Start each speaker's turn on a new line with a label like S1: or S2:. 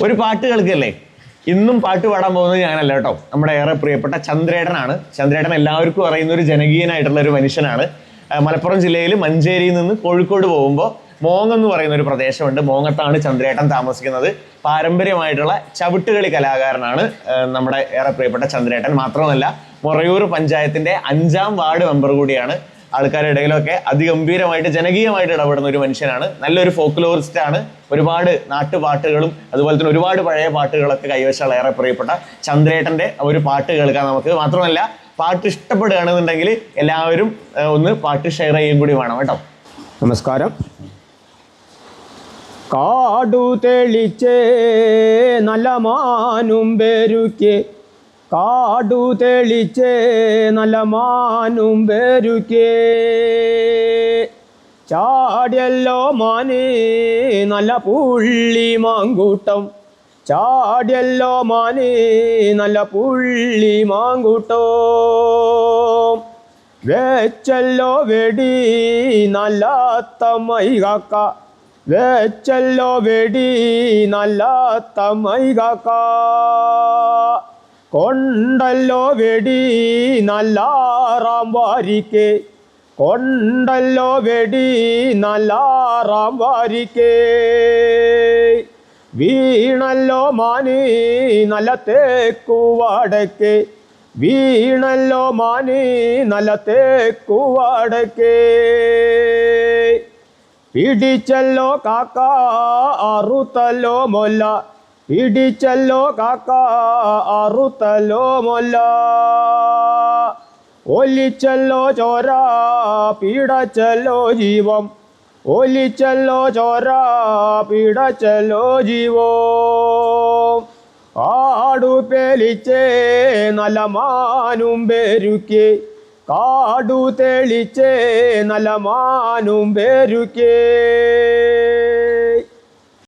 S1: ഒരു പാട്ട് കേൾക്കല്ലേ? ഇന്നും പാട്ട് പാടാൻ പോകുന്നത് ഞാനല്ല കേട്ടോ, നമ്മുടെ ഏറെ പ്രിയപ്പെട്ട ചന്ദ്രേട്ടനാണ്. ചന്ദ്രേട്ടൻ എല്ലാവർക്കും അറിയുന്ന ഒരു ജനകീയനായിട്ടുള്ള ഒരു മനുഷ്യനാണ്. മലപ്പുറം ജില്ലയിൽ മഞ്ചേരിയിൽ നിന്ന് കോഴിക്കോട് പോകുമ്പോൾ മോങ് എന്ന് പറയുന്ന ഒരു പ്രദേശമുണ്ട്. മോങ്ങത്താണ് ചന്ദ്രേട്ടൻ താമസിക്കുന്നത്. പാരമ്പര്യമായിട്ടുള്ള ചവിട്ടുകളി കലാകാരനാണ് നമ്മുടെ ഏറെ പ്രിയപ്പെട്ട ചന്ദ്രേട്ടൻ. മാത്രമല്ല മൊറയൂർ പഞ്ചായത്തിന്റെ 5ാം വാർഡ് മെമ്പർ കൂടിയാണ്. ആൾക്കാരുടെ ഇടയിലൊക്കെ അതിഗംഭീരമായിട്ട് ജനകീയമായിട്ട് ഇടപെടുന്ന ഒരു മനുഷ്യനാണ്. നല്ലൊരു ഫോക്ലോറിസ്റ്റ് ആണ്. ഒരുപാട് നാട്ടുപാട്ടുകളും അതുപോലെ തന്നെ ഒരുപാട് പഴയ പാട്ടുകളൊക്കെ കൈവശമുള്ള ഏറെ പ്രിയപ്പെട്ട ചന്ദ്രേട്ടന്റെ ഒരു പാട്ട് കേൾക്കാം നമുക്ക്. മാത്രമല്ല പാട്ട് ഇഷ്ടപ്പെടുകയാണെന്നുണ്ടെങ്കിൽ എല്ലാവരും ഒന്ന് പാട്ട് ഷെയർ ചെയ്യുകയും കൂടി വേണം കേട്ടോ.
S2: നമസ്കാരം. കാടു തെളിച്ചേ നല്ല മാനും പെരുക്കേ, കാടു തെളിച്ചേ നല്ല മാനും പെരുക്കേ, ചാടിയല്ലോ മാനേ നല്ല പുള്ളി മാങ്കൂട്ടം, ചാടിയല്ലോ മാനേ നല്ല പുള്ളി മാങ്കൂട്ടോ, വെച്ചല്ലോ വെടി നല്ല തമ്മൈ കാക്ക, വെച്ചല്ലോ വെടി നല്ല തമ്മൈ കാക്ക, കൊണ്ടല്ലോ വെടി നല്ല റാംവാരിക്കേ, കൊണ്ടല്ലോ വെടി നല്ല റാംവാരിക്കേ, വീണല്ലോ മാനേ നല്ല തേക്കുവാടക്കേ, വീണല്ലോ മാനേ നല്ല തേക്കുവാടക്കേ, പിടിച്ചല്ലോ കാക്ക അറുത്തല്ലോ മൊല്ല, പിടിച്ചല്ലോ കാക്ക അറുത്തല്ലോ മൊല്ല, ഒലിച്ചല്ലോ ചോര പിടച്ചല്ലോ ജീവം, ഒലിച്ചല്ലോ ചോര പിടച്ചല്ലോ ജീവം, കാടു പേലിച്ചേ നല്ല മാനും പെരുക്കേ, കാടു തെളിച്ചേ നല്ല മാനും പെരുക്കേ.